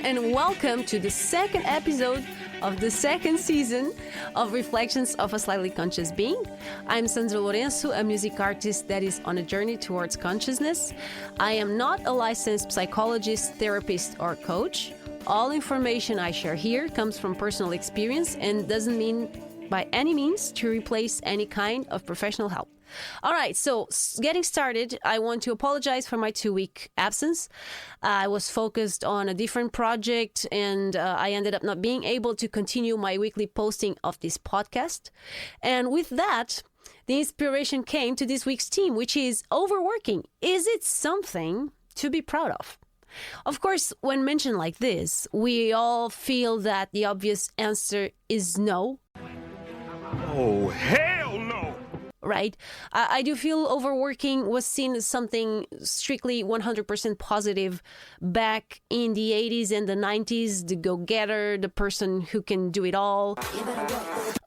and welcome to the second episode of the second season of Reflections of a Slightly Conscious Being. I'm Sandra Lourenco, a music artist that is on a journey towards consciousness. I am not a licensed psychologist, therapist, or coach. All information I share here comes from personal experience and doesn't mean by any means to replace any kind of professional help. All right, so getting started, I want to apologize for my 2-week absence. I was focused on a different project and I ended up not being able to continue my weekly posting of this podcast. And with that, the inspiration came to this week's theme, which is overworking. Is it something to be proud of? Of course, when mentioned like this, we all feel that the obvious answer is no. Oh, hell no! Right? I do feel overworking was seen as something strictly 100% positive back in the 80s and the 90s, the go-getter, the person who can do it all.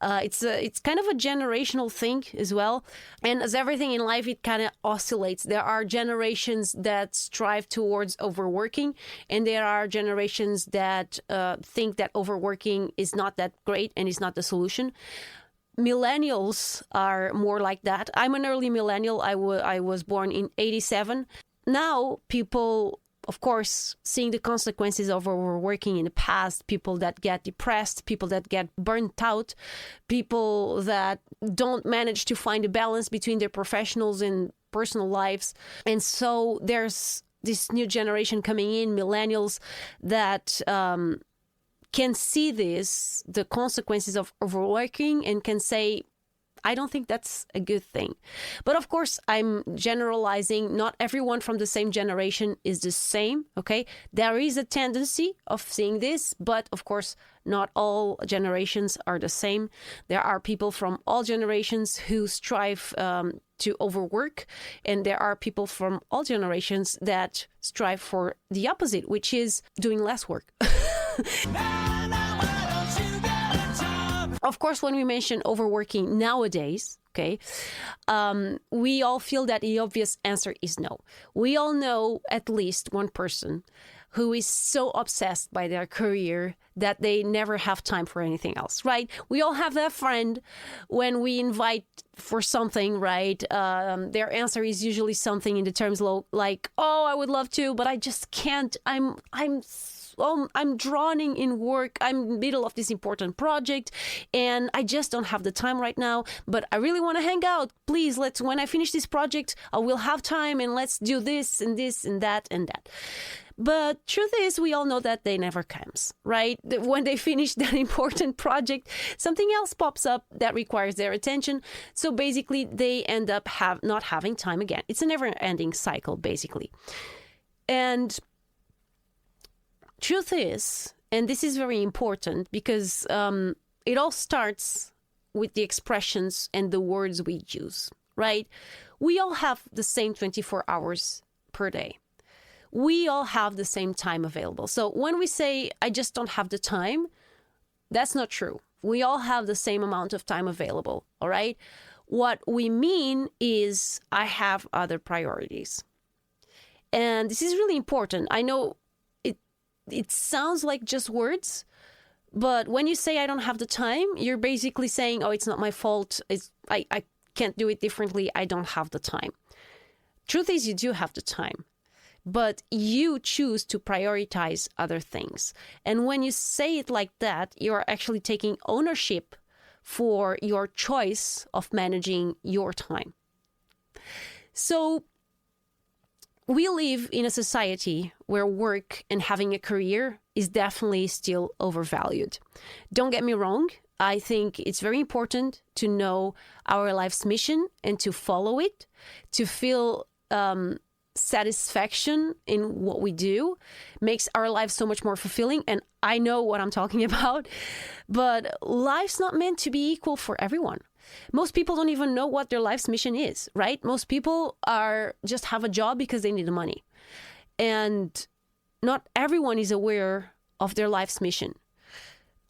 It's kind of a generational thing as well. And as everything in life, it kind of oscillates. There are generations that strive towards overworking, and there are generations that think that overworking is not that great and is not the solution. Millennials are more like that. I'm an early millennial. I was born in 87. Now, people, of course, seeing the consequences of overworking in the past, people that get depressed, people that get burnt out, people that don't manage to find a balance between their professionals and personal lives. And so there's this new generation coming in, millennials, that can see the consequences of overworking, and can say, I don't think that's a good thing. But of course, I'm generalizing. Not everyone from the same generation is the same, okay? There is a tendency of seeing this, but of course, not all generations are the same. There are people from all generations who strive to overwork, and there are people from all generations that strive for the opposite, which is doing less work. Of course, when we mention overworking nowadays, okay, we all feel that the obvious answer is no. We all know at least one person who is so obsessed by their career that they never have time for anything else, right? We all have that friend when we invite for something, right? Their answer is usually something in the terms like, oh, I would love to, but I just can't. I'm drowning in work. I'm in the middle of this important project and I just don't have the time right now, but I really want to hang out. Please, when I finish this project, I will have time and let's do this and this and that and that. But truth is, we all know that they never comes, right? When they finish that important project, something else pops up that requires their attention. So basically, they end up not having time again. It's a never-ending cycle, basically. And truth is, and this is very important because it all starts with the expressions and the words we use, right? We all have the same 24 hours per day. We all have the same time available. So when we say, I just don't have the time, that's not true. We all have the same amount of time available, all right? What we mean is, I have other priorities. And this is really important. I know it sounds like just words, but when you say I don't have the time, you're basically saying, oh, it's not my fault. I can't do it differently. I don't have the time. Truth is, you do have the time, but you choose to prioritize other things. And when you say it like that, you're actually taking ownership for your choice of managing your time. So we live in a society where work and having a career is definitely still overvalued. Don't get me wrong. I think it's very important to know our life's mission and to follow it, to feel satisfaction in what we do, makes our lives so much more fulfilling. And I know what I'm talking about, but life's not meant to be equal for everyone. Most people don't even know what their life's mission is, right? Most people just have a job because they need the money. And not everyone is aware of their life's mission.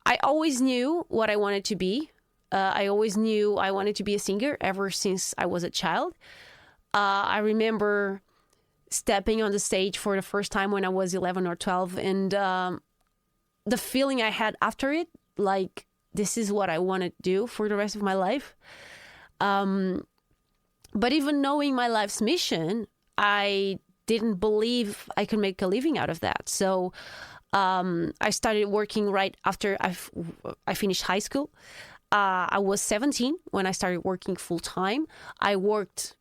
I always knew what I wanted to be. I always knew I wanted to be a singer ever since I was a child. I remember stepping on the stage for the first time when I was 11 or 12. And the feeling I had after it, like, this is what I want to do for the rest of my life. But even knowing my life's mission, I didn't believe I could make a living out of that. So I started working right after I finished high school. I was 17 when I started working full time. I worked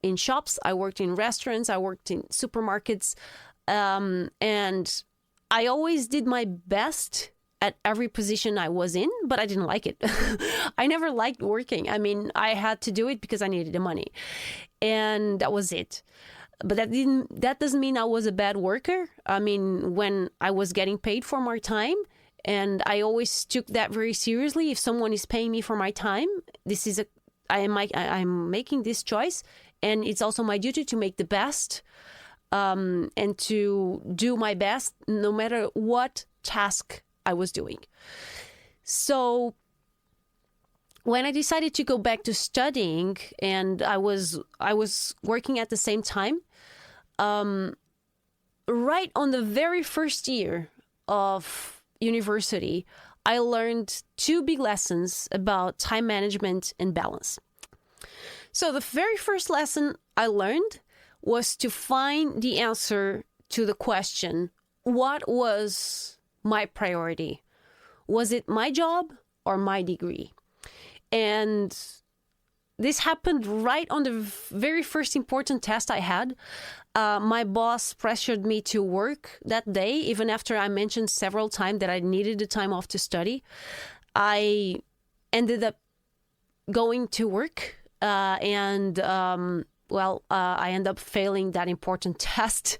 in shops, I worked in restaurants, I worked in supermarkets, and I always did my best at every position I was in, but I didn't like it. I never liked working. I mean, I had to do it because I needed the money, and that was it. But that doesn't mean I was a bad worker. I mean, when I was getting paid for my time, and I always took that very seriously. If someone is paying me for my time, I'm making this choice, and it's also my duty to make the best, and to do my best no matter what task I was doing. So when I decided to go back to studying, and I was working at the same time, right on the very first year of university, I learned 2 big lessons about time management and balance. So the very first lesson I learned was to find the answer to the question, what was my priority? Was it my job or my degree? And this happened right on the very first important test I had. My boss pressured me to work that day, even after I mentioned several times that I needed the time off to study. I ended up going to work, and I ended up failing that important test,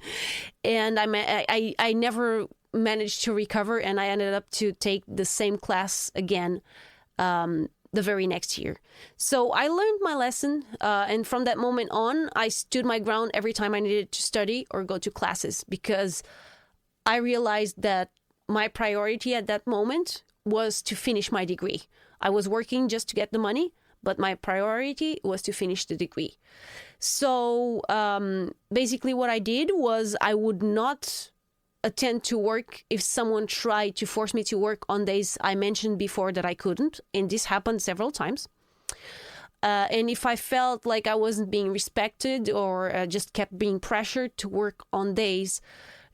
and I never managed to recover, and I ended up to take the same class again the very next year. So I learned my lesson, and from that moment on, I stood my ground every time I needed to study or go to classes, because I realized that my priority at that moment was to finish my degree. I was working just to get the money, but my priority was to finish the degree. So basically what I did was I would not attend to work if someone tried to force me to work on days I mentioned before that I couldn't, and this happened several times. And if I felt like I wasn't being respected, or just kept being pressured to work on days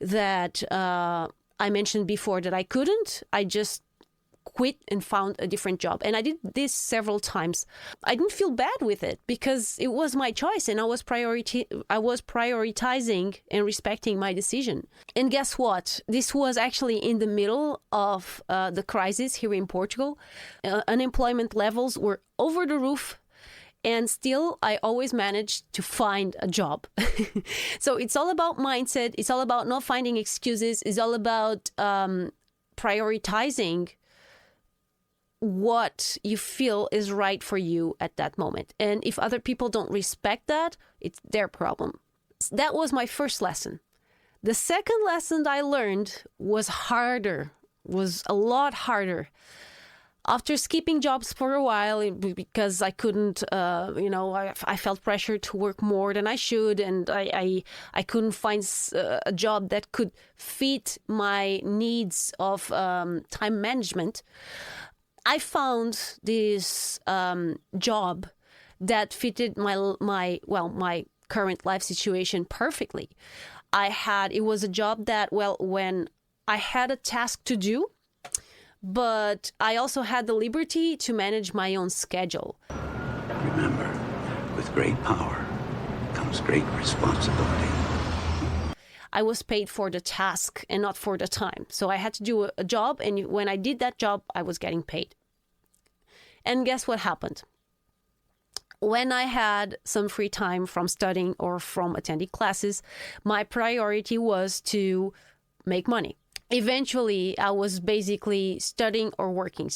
that I mentioned before that I couldn't, I just quit and found a different job. And I did this several times. I didn't feel bad with it because it was my choice, and I was prioritizing and respecting my decision. And guess what? This was actually in the middle of the crisis here in Portugal. Unemployment levels were over the roof, and still I always managed to find a job. So it's all about mindset. It's all about not finding excuses. It's all about prioritizing what you feel is right for you at that moment. And if other people don't respect that, it's their problem. That was my first lesson. The second lesson I learned was a lot harder. After skipping jobs for a while because I couldn't, I felt pressure to work more than I should, and I couldn't find a job that could fit my needs of time management. I found this job that fitted my current life situation perfectly. It was a job that, when I had a task to do, but I also had the liberty to manage my own schedule. Remember, with great power comes great responsibility. I was paid for the task and not for the time. So I had to do a job, and when I did that job, I was getting paid. And guess what happened? When I had some free time from studying or from attending classes, my priority was to make money. Eventually, I was basically studying and working.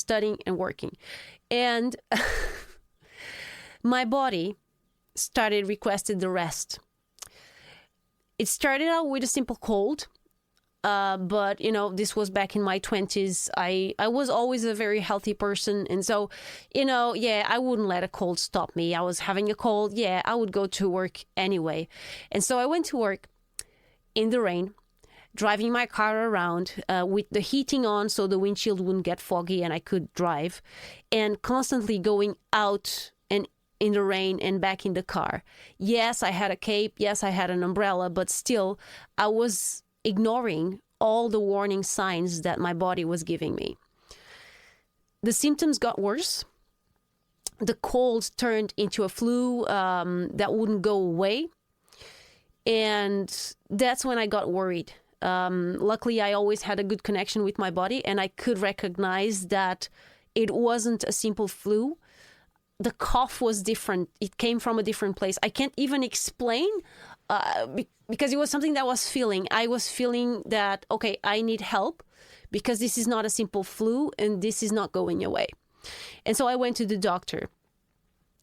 And my body started requesting the rest. It started out with a simple cold, but, this was back in my 20s. I was always a very healthy person. And so, I wouldn't let a cold stop me. I was having a cold. I would go to work anyway. And so I went to work in the rain. driving my car around with the heating on so the windshield wouldn't get foggy and I could drive, and constantly going out and in the rain and back in the car. Yes, I had a cape. Yes, I had an umbrella, but still I was ignoring all the warning signs that my body was giving me. The symptoms got worse. The cold turned into a flu that wouldn't go away. And that's when I got worried. Luckily, I always had a good connection with my body, and I could recognize that it wasn't a simple flu. The cough was different. It came from a different place. I can't even explain because it was something that I was feeling. I was feeling that, okay, I need help because this is not a simple flu and this is not going away. And so I went to the doctor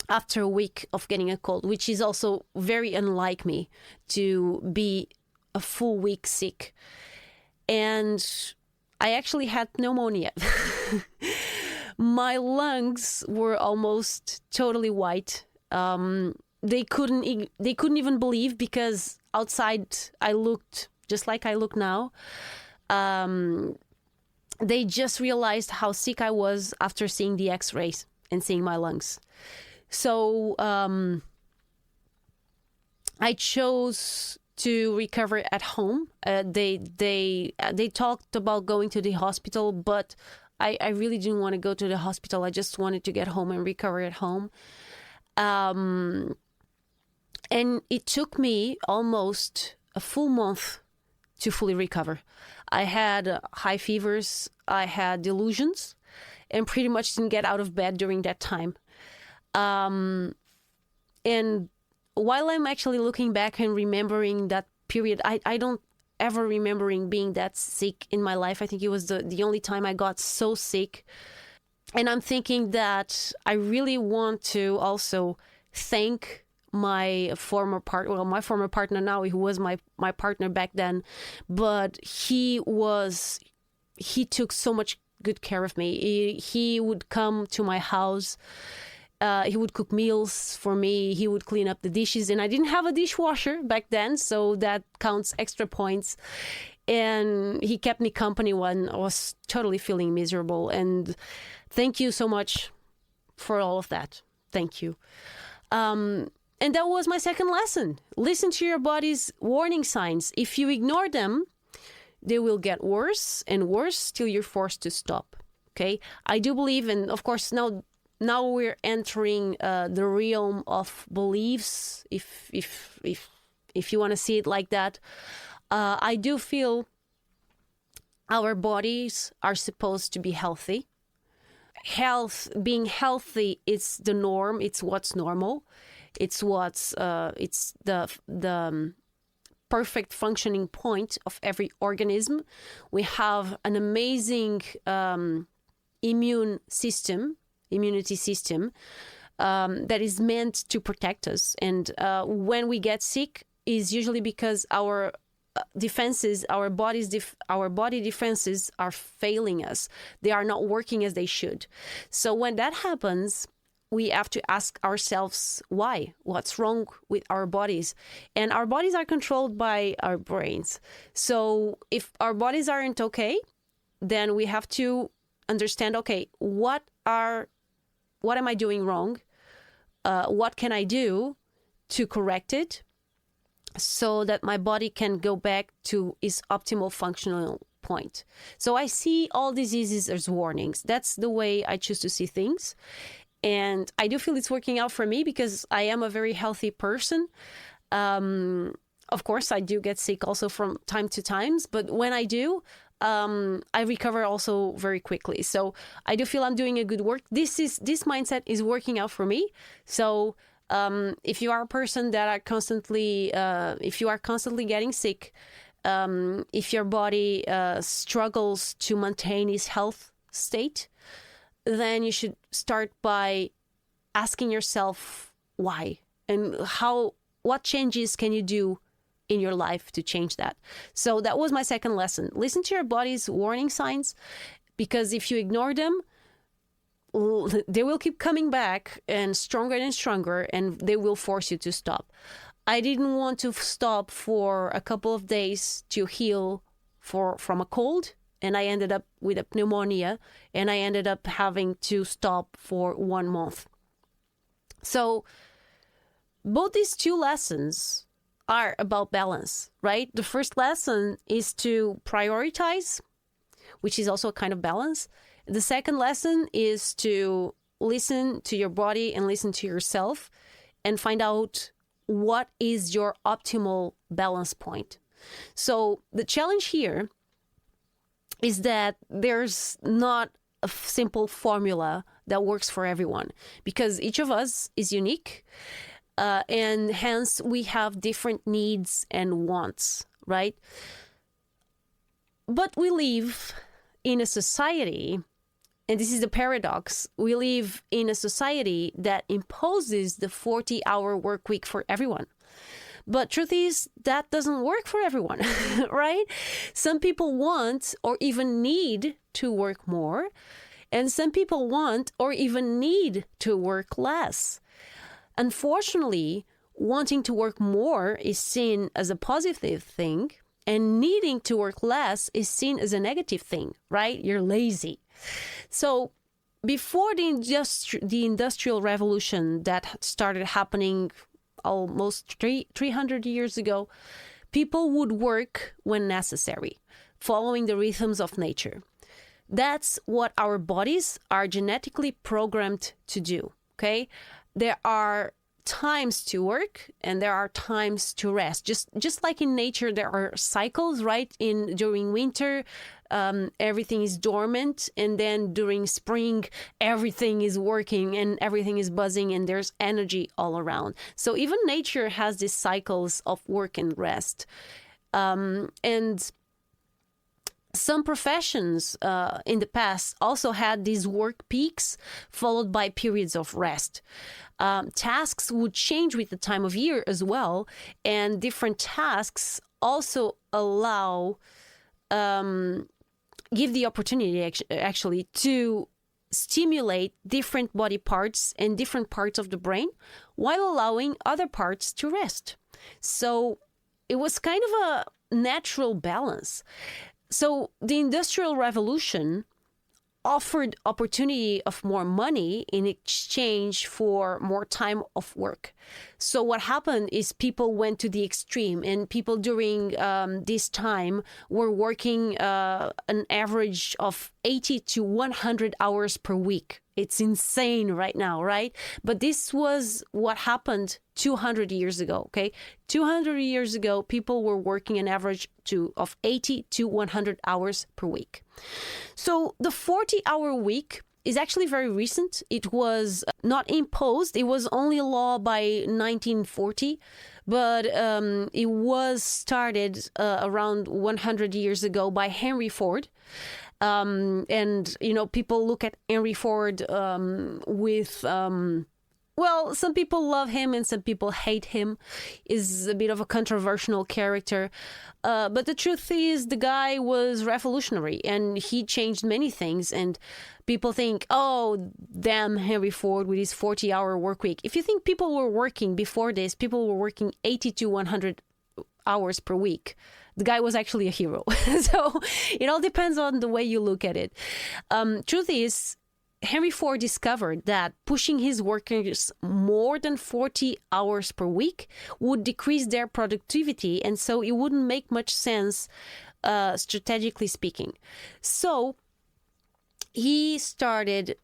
after a week of getting a cold, which is also very unlike me to be a full week sick. And I actually had pneumonia. My lungs were almost totally white. They couldn't even believe, because outside I looked just like I look now. They just realized how sick I was after seeing the x-rays and seeing my lungs. So I chose to recover at home. They talked about going to the hospital, but I really didn't want to go to the hospital. I just wanted to get home and recover at home. And it took me almost a full month to fully recover. I had high fevers, I had delusions, and pretty much didn't get out of bed during that time. And while I'm actually looking back and remembering that period, I don't ever remembering being that sick in my life. I think it was the only time I got so sick. And I'm thinking that I really want to also thank my former partner now, who was my partner back then, but he took so much good care of me. He would come to my house. He would cook meals for me. He would clean up the dishes. And I didn't have a dishwasher back then, so that counts extra points. And he kept me company when I was totally feeling miserable. And thank you so much for all of that. Thank you. And that was my second lesson. Listen to your body's warning signs. If you ignore them, they will get worse and worse till you're forced to stop. Okay? I do believe, and of course now we're entering the realm of beliefs, if you want to see it like that. I do feel our bodies are supposed to be healthy. Being healthy is the norm. It's what's normal. It's it's the perfect functioning point of every organism. We have an amazing immunity system that is meant to protect us. And when we get sick is usually because our defenses, our body defenses are failing us. They are not working as they should. So when that happens, we have to ask ourselves why. What's wrong with our bodies? And our bodies are controlled by our brains. So if our bodies aren't okay, then we have to understand, okay, what am I doing wrong? What can I do to correct it so that my body can go back to its optimal functional point? So I see all diseases as warnings. That's the way I choose to see things. And I do feel it's working out for me because I am a very healthy person. Of course, I do get sick also from time to time, but when I do, I recover also very quickly. So I do feel I'm doing a good work. This mindset is working out for me. So if you are a person that are constantly getting sick, if your body struggles to maintain its health state, then you should start by asking yourself why and what changes can you do in your life to change that. So that was my second lesson. Listen to your body's warning signs, because if you ignore them, they will keep coming back and stronger, and they will force you to stop. I didn't want to stop for a couple of days to heal from a cold, and I ended up with a pneumonia, and I ended up having to stop for 1 month. So both these two lessons are about balance, right? The first lesson is to prioritize, which is also a kind of balance. The second lesson is to listen to your body and listen to yourself and find out what is your optimal balance point. So the challenge here is that there's not a simple formula that works for everyone, because each of us is unique, and hence we have different needs and wants, right? But we live in a society, and this is the paradox, we live in a society that imposes the 40-hour work week for everyone. But truth is, that doesn't work for everyone, right? Some people want or even need to work more, and some people want or even need to work less. Unfortunately, wanting to work more is seen as a positive thing, and needing to work less is seen as a negative thing, right? You're lazy. So before the Industrial Revolution that started happening almost 300 years ago, people would work when necessary, following the rhythms of nature. That's what our bodies are genetically programmed to do, okay? There are times to work and there are times to rest. Just like in nature, there are cycles, right? During winter, everything is dormant, and then during spring, everything is working and everything is buzzing and there's energy all around. So even nature has these cycles of work and rest. And some professions in the past also had these work peaks followed by periods of rest. Tasks would change with the time of year as well, and different tasks also give the opportunity actually to stimulate different body parts and different parts of the brain while allowing other parts to rest. So it was kind of a natural balance. So the Industrial Revolution offered opportunity of more money in exchange for more time of work. So what happened is people went to the extreme, and people during this time were working an average of 80 to 100 hours per week. It's insane right now, right? But this was what happened 200 years ago, okay? 200 years ago, people were working an average of 80 to 100 hours per week. So the 40-hour week is actually very recent. It was not imposed. It was only law by 1940, but it was started around 100 years ago by Henry Ford. And, you know, people look at Henry Ford with... well, some people love him and some people hate him. Is a bit of a controversial character. But the truth is, the guy was revolutionary and he changed many things. And people think, oh, damn Henry Ford with his 40-hour work week. If you think people were working before this, people were working 80 to 100 hours per week. The guy was actually a hero. So it all depends on the way you look at it. Truth is, Henry Ford discovered that pushing his workers more than 40 hours per week would decrease their productivity, and so it wouldn't make much sense, strategically speaking. So he started,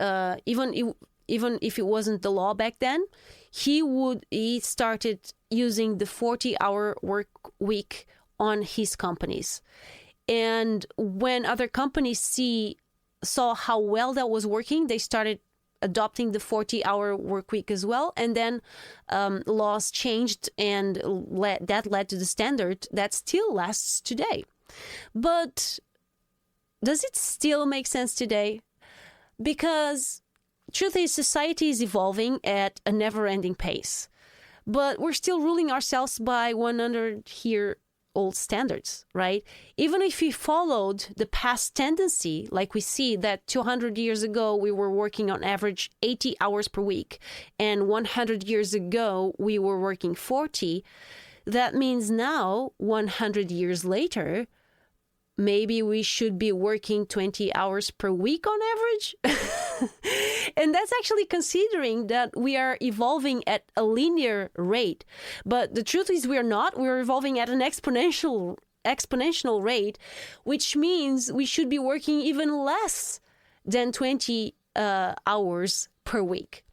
even if it wasn't the law back then, he started using the 40-hour work week on his companies. And when other companies saw how well that was working, they started adopting the 40-hour work week as well. And then laws changed, and that led to the standard that still lasts today. But does it still make sense today? Because truth is, society is evolving at a never-ending pace. But we're still ruling ourselves by 100-year old standards, right? Even if we followed the past tendency, like we see that 200 years ago, we were working on average 80 hours per week, and 100 years ago, we were working 40, that means now, 100 years later, maybe we should be working 20 hours per week on average. And that's actually considering that we are evolving at a linear rate. But the truth is we are not. We're evolving at an exponential rate, which means we should be working even less than 20 hours per week.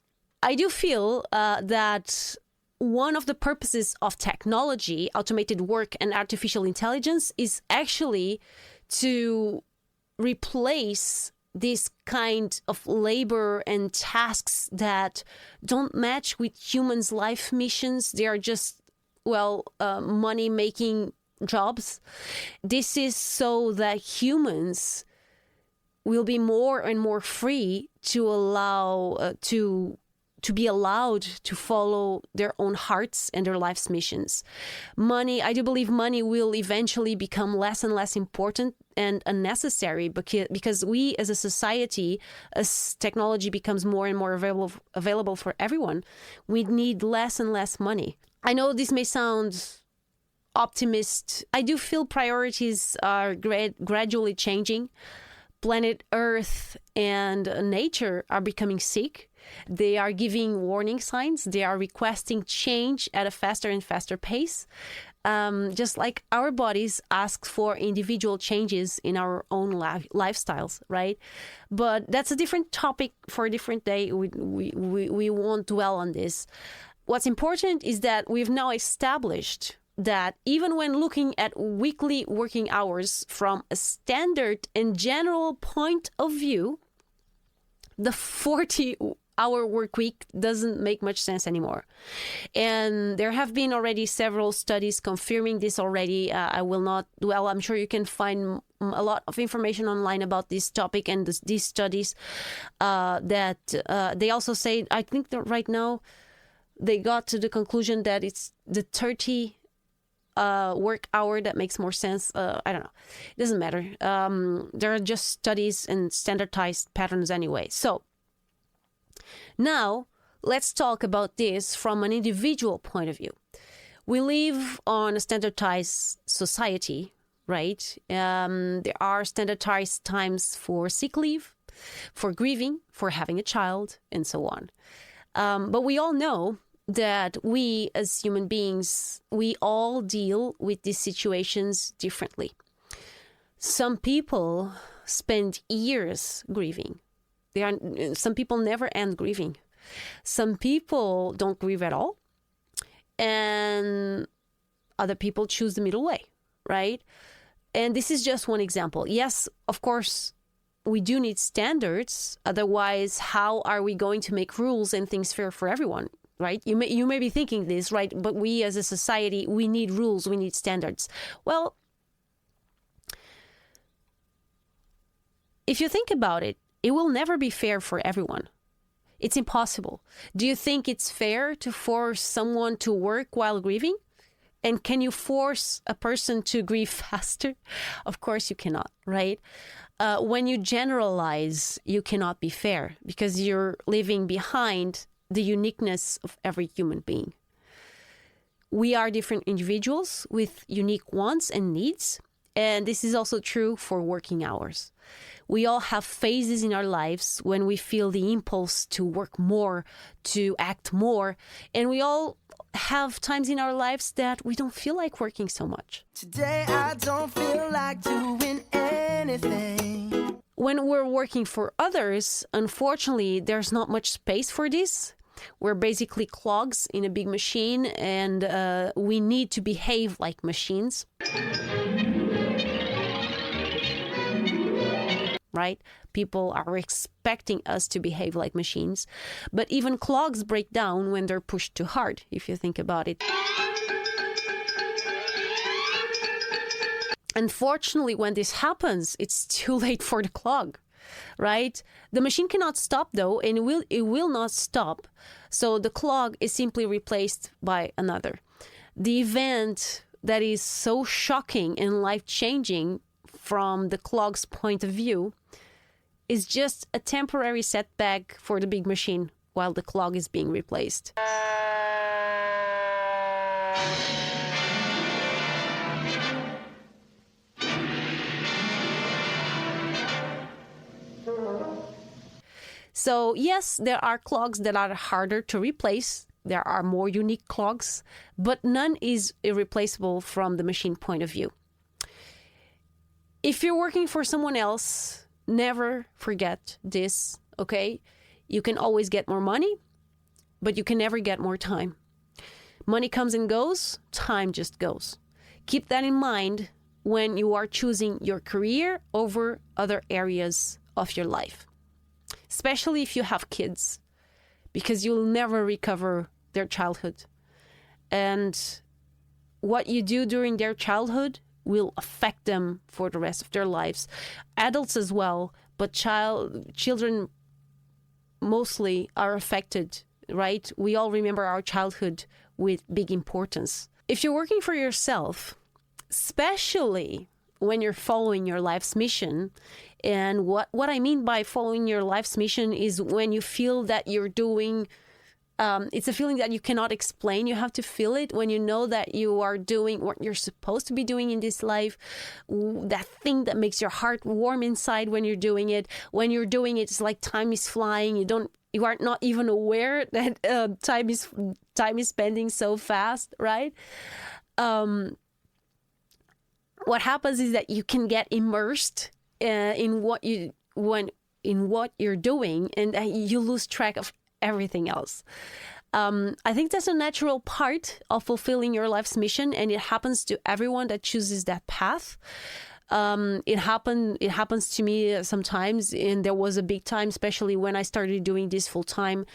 I do feel that one of the purposes of technology, automated work, and artificial intelligence is actually to replace this kind of labor and tasks that don't match with humans' life missions. They are just, money-making jobs. This is so that humans will be more and more free to allow to be allowed to follow their own hearts and their life's missions. I do believe money will eventually become less and less important and unnecessary because we as a society, as technology becomes more and more available for everyone, we need less and less money. I know this may sound optimist. I do feel priorities are gradually changing. Planet Earth and nature are becoming sick. They are giving warning signs. They are requesting change at a faster and faster pace. Just like our bodies ask for individual changes in our own lifestyles, right? But that's a different topic for a different day. We won't dwell on this. What's important is that we've now established that even when looking at weekly working hours from a standard and general point of view, the 40-hour work week doesn't make much sense anymore. And there have been already several studies confirming this already. I'm sure you can find a lot of information online about this topic and these studies that they also say, I think that right now they got to the conclusion that it's the 30 work hour that makes more sense. I don't know. It doesn't matter. There are just studies and standardized patterns anyway. So now let's talk about this from an individual point of view. We live on a standardized society, right? There are standardized times for sick leave, for grieving, for having a child, and so on. But we all know that we as human beings, we all deal with these situations differently. Some people spend years grieving. Some people never end grieving. Some people don't grieve at all. And other people choose the middle way, right? And this is just one example. Yes, of course, we do need standards. Otherwise, how are we going to make rules and things fair for everyone? Right? You may be thinking this, right? But we as a society, we need rules, we need standards. Well, if you think about it, it will never be fair for everyone. It's impossible. Do you think it's fair to force someone to work while grieving? And can you force a person to grieve faster? Of course you cannot, right? When you generalize, you cannot be fair because you're leaving behind the uniqueness of every human being. We are different individuals with unique wants and needs, and this is also true for working hours. We all have phases in our lives when we feel the impulse to work more, to act more, and we all have times in our lives that we don't feel like working so much. Today I don't feel like doing anything. When we're working for others, unfortunately, there's not much space for this. We're basically clogs in a big machine, and we need to behave like machines. Right? People are expecting us to behave like machines. But even clogs break down when they're pushed too hard, if you think about it. Unfortunately, when this happens, it's too late for the clog. Right? The machine cannot stop though, and it will not stop. So the clog is simply replaced by another. The event that is so shocking and life-changing from the clog's point of view is just a temporary setback for the big machine while the clog is being replaced. So yes, there are clogs that are harder to replace. There are more unique clogs, but none is irreplaceable from the machine point of view. If you're working for someone else, never forget this, okay? You can always get more money, but you can never get more time. Money comes and goes, time just goes. Keep that in mind when you are choosing your career over other areas of your life, especially if you have kids, because you'll never recover their childhood. And what you do during their childhood will affect them for the rest of their lives. Adults as well, but children mostly are affected, right? We all remember our childhood with big importance. If you're working for yourself, especially when you're following your life's mission, and what I mean by following your life's mission is when you feel that you're doing, it's a feeling that you cannot explain. You have to feel it when you know that you are doing what you're supposed to be doing in this life, that thing that makes your heart warm inside when you're doing it. When you're doing it, it's like time is flying. You are not even aware that time is spending so fast, right? What happens is that you can get immersed in what you're doing, and you lose track of everything else. I think that's a natural part of fulfilling your life's mission, and it happens to everyone that chooses that path. It happens to me sometimes, and there was a big time, especially when I started doing this full time,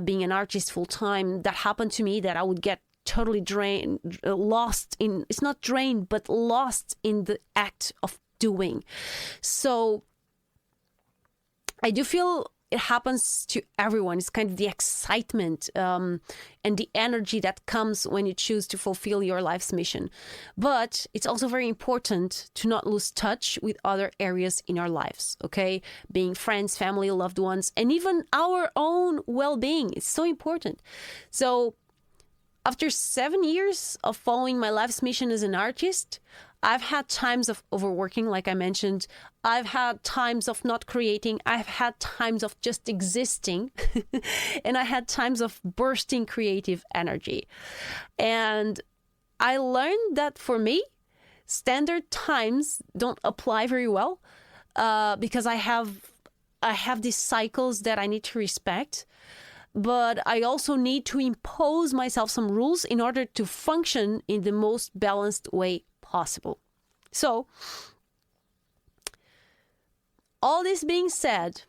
being an artist full time. That happened to me, that I would get totally lost in the act of doing. So I do feel it happens to everyone. It's kind of the excitement and the energy that comes when you choose to fulfill your life's mission. But it's also very important to not lose touch with other areas in our lives, okay? Being friends, family, loved ones, and even our own well-being. It's so important. So after 7 years of following my life's mission as an artist, I've had times of overworking, like I mentioned. I've had times of not creating. I've had times of just existing. And I had times of bursting creative energy. And I learned that for me, standard times don't apply very well because I have these cycles that I need to respect. But I also need to impose myself some rules in order to function in the most balanced way possible. So, all this being said,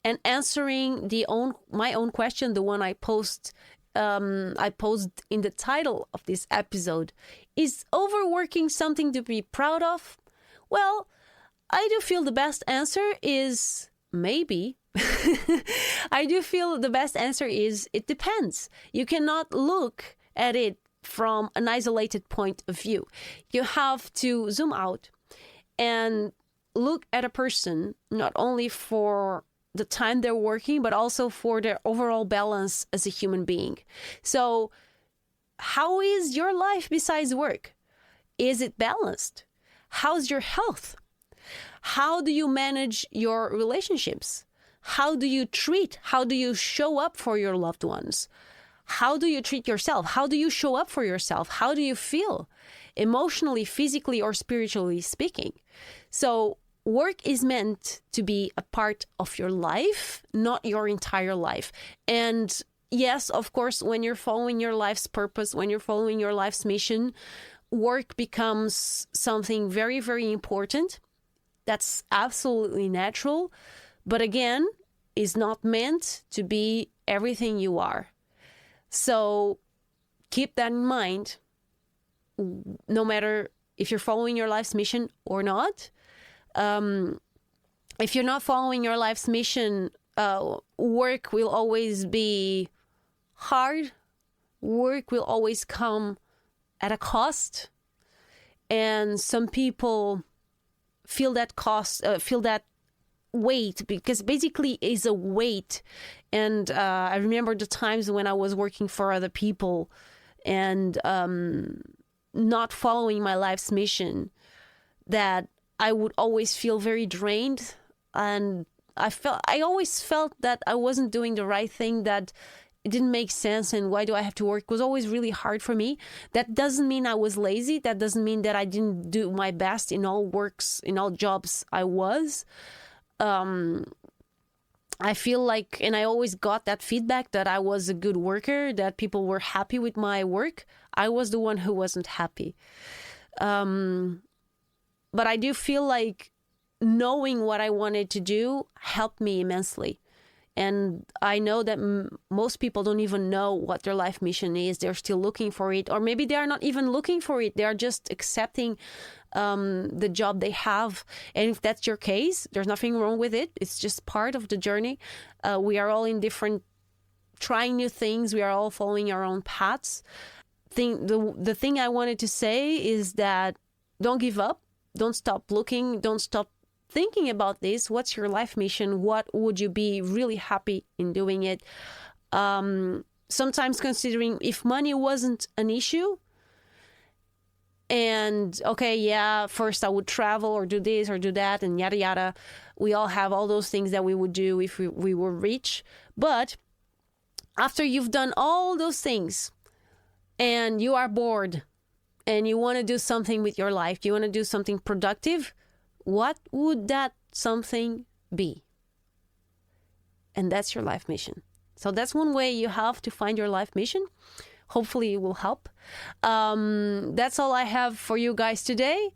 and answering my own question, the one I posed in the title of this episode, is overworking something to be proud of? Well, I do feel the best answer is maybe. I do feel the best answer is it depends. You cannot look at it from an isolated point of view. You have to zoom out and look at a person not only for the time they're working, but also for their overall balance as a human being. So, how is your life besides work? Is it balanced? How's your health? How do you manage your relationships? How do you show up for your loved ones? How do you treat yourself? How do you show up for yourself? How do you feel emotionally, physically, or spiritually speaking? So work is meant to be a part of your life, not your entire life. And yes, of course, when you're following your life's purpose, when you're following your life's mission, work becomes something very, very important. That's absolutely natural. But again, is not meant to be everything you are. So keep that in mind, no matter if you're following your life's mission or not. If you're not following your life's mission, work will always be hard. Work will always come at a cost. And some people feel that cost, feel that weight, because basically is a weight. And I remember the times when I was working for other people and not following my life's mission, that I would always feel very drained and I always felt that I wasn't doing the right thing, that it didn't make sense, and why do I have to work? It was always really hard for me. That doesn't mean I was lazy. That doesn't mean that I didn't do my best in all works, in all jobs I was. I feel like, and I always got that feedback that I was a good worker, that people were happy with my work. I was the one who wasn't happy. But I do feel like knowing what I wanted to do helped me immensely. And I know that most people don't even know what their life mission is. They're still looking for it. Or maybe they are not even looking for it. They are just accepting the job they have. And if that's your case, there's nothing wrong with it. It's just part of the journey. We are all in different, trying new things. We are all following our own paths. The thing I wanted to say is that don't give up. Don't stop looking. Don't stop thinking about this. What's your life mission? What would you be really happy in doing it? Sometimes considering if money wasn't an issue, and okay, yeah, first I would travel or do this or do that and yada yada. We all have all those things that we would do if we were rich. But after you've done all those things and you are bored and you want to do something with your life, you want to do something productive, what would that something be? And that's your life mission. So that's one way you have to find your life mission. Hopefully it will help. That's all I have for you guys today.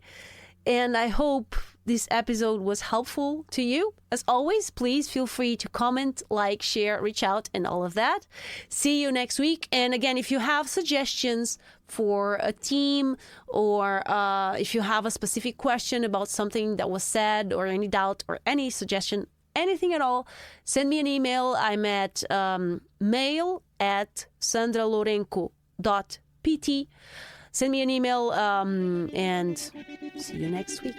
And I hope this episode was helpful to you. As always, please feel free to comment, like, share, reach out, and all of that. See you next week. And again, if you have suggestions for a team, or if you have a specific question about something that was said, or any doubt or any suggestion, anything at all, send me an email. I'm at mail@sandralourenco.pt. Send me an email, and see you next week.